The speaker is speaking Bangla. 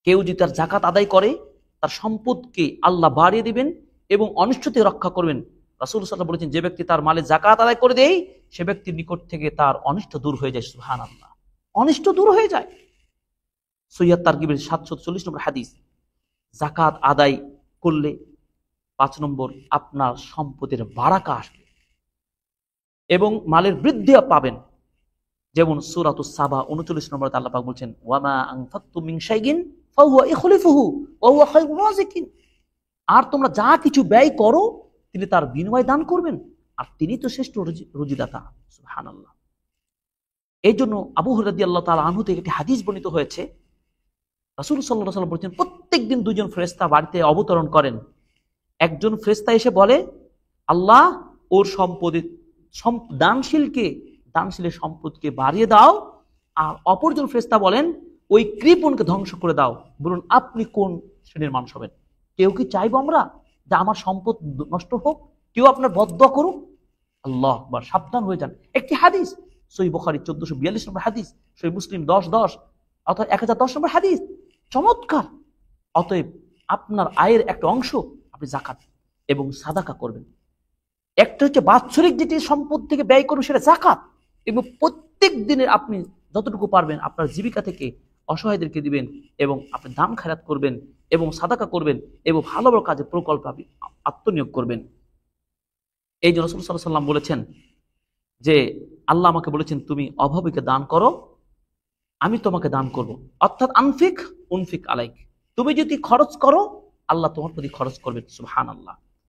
কেউ যদি তার জাকাত আদায় করে তার সম্পদকে আল্লাহ বাড়িয়ে দিবেন এবং অনিষ্ট থেকে রক্ষা করবেন। রাসূল সাল্লাল্লাহু আলাইহি ওয়াসাল্লাম বলেছেন, যে ব্যক্তি তার মালে জাকাত আদায় করে দেয় সে ব্যক্তির নিকট থেকে তার অনিষ্ট দূর হয়ে যায়। সুবহানাল্লাহ, অনিষ্ট দূর হয়ে যায়। সহিহ তারগিবের 740 নম্বর হাদিস। জাকাত আদায় করলে 5 নম্বর আপনার সম্পদের বারাকা আসবে এবং মালের বৃদ্ধি পাবেন। যেমন সূরাতুস সাবা 39 নম্বরে আল্লাহ পাক বলছেন, ওয়ামা আনফাকতুম মিন শাইইন ফাহুয়া ইখলিফুহু ওয়া হুয়া খায়রুর রাযিকিন। আর তোমরা যা কিছু ব্যয় করো তিনি তার বিনিময় দান করবেন, আর তিনি তো শ্রেষ্ঠ রুজিদাতা। সুবহানাল্লাহ। এই জন্য আবু হুরায়রা রাদিয়াল্লাহু তাআলা আনহু থেকে একটি হাদিস বর্ণিত হয়েছে, রাসূল সাল্লাল্লাহু আলাইহি ওয়াসাল্লাম বলেছেন, প্রত্যেকদিন দুইজন ফেরেশতা বাড়িতে অবতরণ করেন। একজন ফেরেশতা এসে বলে, আল্লাহ ওর দানশীলের সম্পদকে বাড়িয়ে দাও। আর অপরজন ফেরেশতা বলেন, ওই কৃপণকে ধ্বংস করে দাও। বলুন আপনি কোন শ্রেণীর মানুষ হবেন? কেউ কি চাইবো আমরা যে আমার সম্পদ নষ্ট হোক? কেউ আপনার বদদোয়া করুক? আল্লাহু আকবার, সাবধান হয়ে যান। একটি হাদিস সহিহ বুখারী 1442 নম্বর হাদিস, সহিহ মুসলিম 1010 অর্থাৎ 1010 নম্বর হাদিস, চমৎকার। অতএব আপনার আয়ের একটা অংশ আপনি যাকাত এবং সাদাকা করবেন। একটা হচ্ছে বাৎসরিক যেটি সম্পদ থেকে ব্যয় করবেন সেটা যাকাত, এবং প্রত্যেক দিনের আপনি যতটুকু পারবেন আপনার জীবিকা থেকে অসহায়দেরকে দিবেন এবং আপনি দান খেরাত করবেন এবং সাদাকা করবেন এবং ভালো ভালো কাজে প্রকল্প আপনি আত্মনিয়োগ করবেন। এই যে রাসূল সাল্লাল্লাহু আলাইহি ওয়াসাল্লাম বলেছেন যে আল্লাহ আমাকে বলেছেন তুমি অভাবীকে দান করো, আমি তোমাকে দান করব। অর্থাৎ আনফিক উনফিক আলাইক, তুমি যদি খরচ করো আল্লাহ তোমার প্রতি খরচ করবেন। সুবহানাল্লাহ।